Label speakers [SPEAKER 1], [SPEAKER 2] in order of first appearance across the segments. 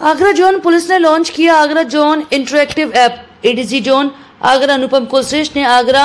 [SPEAKER 1] Agra zone police ने launch किया Agra zone interactive app. ADC zone Agra Anupam Kulshreshtha ने Agra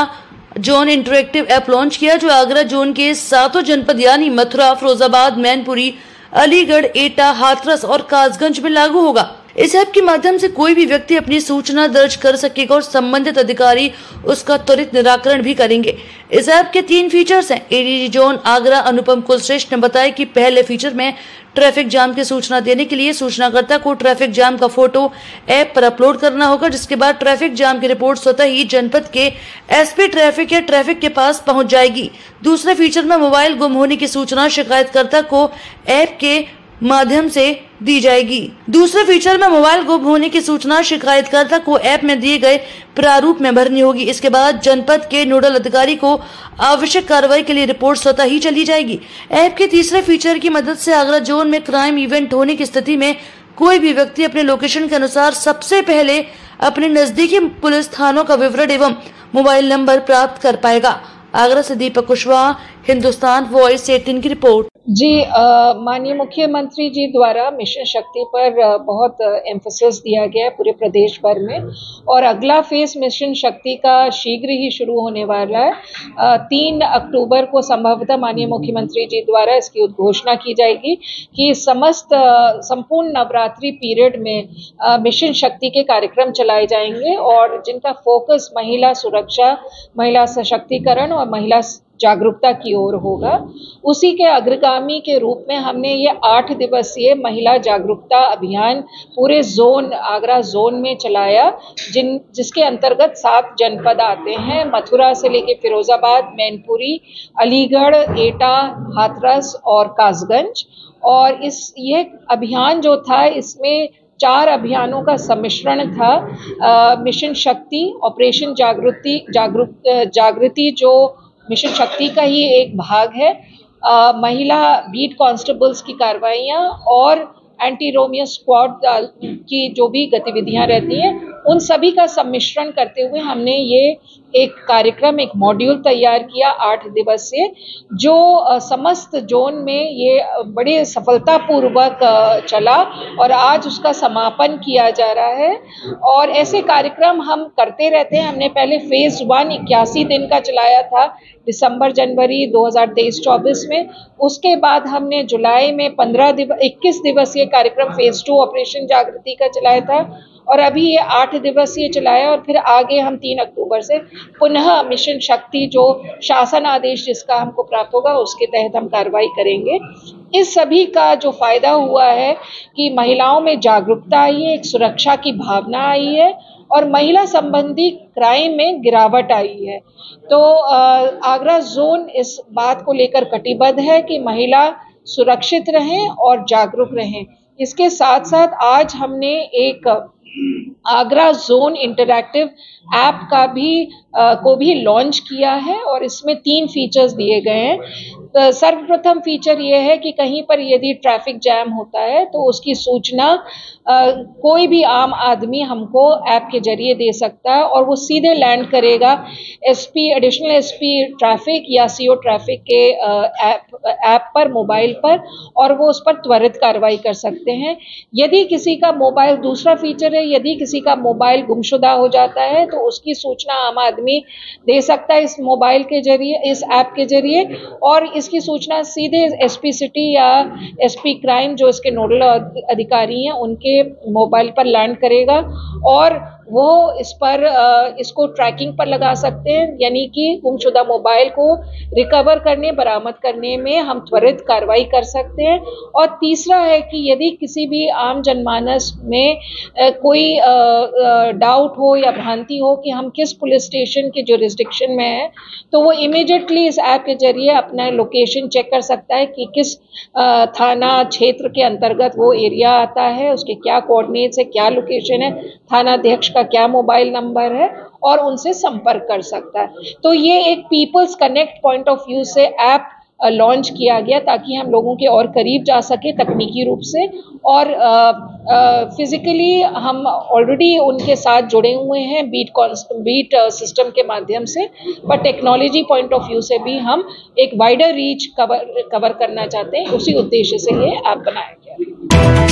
[SPEAKER 1] zone interactive app launch किया, जो आगरा जोन के 7 जनपद यानी मथुरा, फिरोजाबाद, मैनपुरी, अलीगढ़, एटा, हाथरस और कासगंज में लागू होगा। इस ऐप के माध्यम से कोई भी व्यक्ति अपनी सूचना दर्ज कर सकेगा और संबंधित अधिकारी उसका त्वरित निराकरण भी करेंगे। इस ऐप के 3 फीचर्स हैं। एडीजी जोन आगरा अनुपम कुलश्रेष्ठ ने बताया कि पहले फीचर में ट्रैफिक जाम की सूचना देने के लिए सूचनाकर्ता को ट्रैफिक जाम का फोटो ऐप पर अपलोड करना होगा, जिसके बाद ट्रैफिक जाम की रिपोर्ट स्वतः ही जनपद के एसपी ट्रैफिक या ट्रैफिक के पास पहुंच जाएगी। दूसरे फीचर में मोबाइल गुम होने की सूचना शिकायतकर्ता को ऐप के माध्यम से दी जाएगी। दूसरे फीचर में मोबाइल गुम होने की सूचना शिकायतकर्ता को ऐप में दिए गए प्रारूप में भरनी होगी। इसके बाद जनपद के नोडल अधिकारी को आवश्यक कार्रवाई के लिए रिपोर्ट स्वतः ही चली जाएगी। ऐप के तीसरे फीचर की मदद से आगरा जोन में क्राइम इवेंट होने की स्थिति में कोई भी व्यक्ति अपने लोकेशन के अनुसार सबसे पहले अपने नजदीकी पुलिस थानों का विवरण एवं मोबाइल नंबर प्राप्त कर पाएगा। आगरा से दीपक कुशवाहा, हिंदुस्तान वॉइस 18 की रिपोर्ट।
[SPEAKER 2] जी, माननीय मुख्यमंत्री जी द्वारा मिशन शक्ति पर बहुत एम्फोसिस दिया गया है पूरे प्रदेश भर में, और अगला फेज मिशन शक्ति का शीघ्र ही शुरू होने वाला है। 3 अक्टूबर को संभवतः माननीय मुख्यमंत्री जी द्वारा इसकी उद्घोषणा की जाएगी कि संपूर्ण नवरात्रि पीरियड में मिशन शक्ति के कार्यक्रम चलाए जाएंगे और जिनका फोकस महिला सुरक्षा, महिला सशक्तिकरण और महिला जागरूकता की ओर होगा। उसी के अग्रगामी के रूप में हमने ये 8 दिवसीय महिला जागरूकता अभियान पूरे जोन आगरा जोन में चलाया, जिसके अंतर्गत 7 जनपद आते हैं, मथुरा से लेके फिरोजाबाद, मैनपुरी, अलीगढ़, एटा, हाथरस और कासगंज। और ये अभियान जो था, इसमें 4 अभियानों का सम्मिश्रण था। मिशन शक्ति, ऑपरेशन जागृति जो मिशन शक्ति का ही एक भाग है, महिला बीट कांस्टेबल्स की कार्रवाइयाँ और एंटी रोमियो स्क्वाड की जो भी गतिविधियां रहती हैं, उन सभी का सम्मिश्रण करते हुए हमने ये एक कार्यक्रम, एक मॉड्यूल तैयार किया 8 दिवसीय, जो समस्त जोन में ये बड़े सफलतापूर्वक चला और आज उसका समापन किया जा रहा है। और ऐसे कार्यक्रम हम करते रहते हैं। हमने पहले फेज 1 81 दिन का चलाया था दिसंबर जनवरी 2023-24 में। उसके बाद हमने जुलाई में 21 दिवसीय कार्यक्रम फेज 2 ऑपरेशन जागृति का चलाया था और अभी ये 8 दिवसीय चलाया। और फिर आगे हम 3 अक्टूबर से पुनः मिशन शक्ति, जो शासन आदेश जिसका हमको प्राप्त होगा, उसके तहत हम कार्रवाई करेंगे। इस सभी का जो फायदा हुआ है कि महिलाओं में जागरूकता आई है, एक सुरक्षा की भावना आई है और महिला संबंधी क्राइम में गिरावट आई है। तो आगरा जोन इस बात को लेकर कटिबद्ध है कि महिला सुरक्षित रहें और जागरूक रहें। इसके साथ साथ आज हमने एक आगरा जोन इंटरैक्टिव ऐप को भी लॉन्च किया है और इसमें 3 फीचर्स दिए गए हैं। सर्वप्रथम फीचर ये है कि कहीं पर यदि ट्रैफिक जैम होता है तो उसकी सूचना कोई भी आम आदमी हमको ऐप के जरिए दे सकता है और वो सीधे लैंड करेगा एडिशनल एसपी ट्रैफिक या सीओ ट्रैफिक के ऐप पर, मोबाइल पर, और वो उस पर त्वरित कार्रवाई कर सकते हैं। यदि किसी का मोबाइल, दूसरा फीचर है, यदि किसी का मोबाइल गुमशुदा हो जाता है तो उसकी सूचना आम आदमी दे सकता है इस मोबाइल के जरिए, इस ऐप के जरिए, और इसकी सूचना सीधे एसपी सिटी या एसपी क्राइम जो इसके नोडल अधिकारी हैं उनके मोबाइल पर लैंड करेगा और वो इसको ट्रैकिंग पर लगा सकते हैं, यानी कि गुमशुदा मोबाइल को रिकवर करने, बरामद करने में हम त्वरित कार्रवाई कर सकते हैं। और तीसरा है कि यदि किसी भी आम जनमानस में कोई डाउट हो या भ्रांति हो कि हम किस पुलिस स्टेशन के जुरिस्डिक्शन में हैं, तो वो इमीडिएटली इस ऐप के जरिए अपना लोकेशन चेक कर सकता है कि किस थाना क्षेत्र के अंतर्गत वो एरिया आता है, उसके क्या कोऑर्डिनेट्स है, क्या लोकेशन है, थाना अध्यक्ष का क्या मोबाइल नंबर है, और उनसे संपर्क कर सकता है। तो ये एक people's connect point of view से ऐप लॉन्च किया गया ताकि हम लोगों के और करीब जा सके तकनीकी रूप से, और फिजिकली हम ऑलरेडी उनके साथ जुड़े हुए हैं बीट सिस्टम के माध्यम से, पर टेक्नोलॉजी पॉइंट ऑफ व्यू से भी हम एक वाइडर रीच कवर करना चाहते हैं। उसी उद्देश्य से ये ऐप बनाया गया है।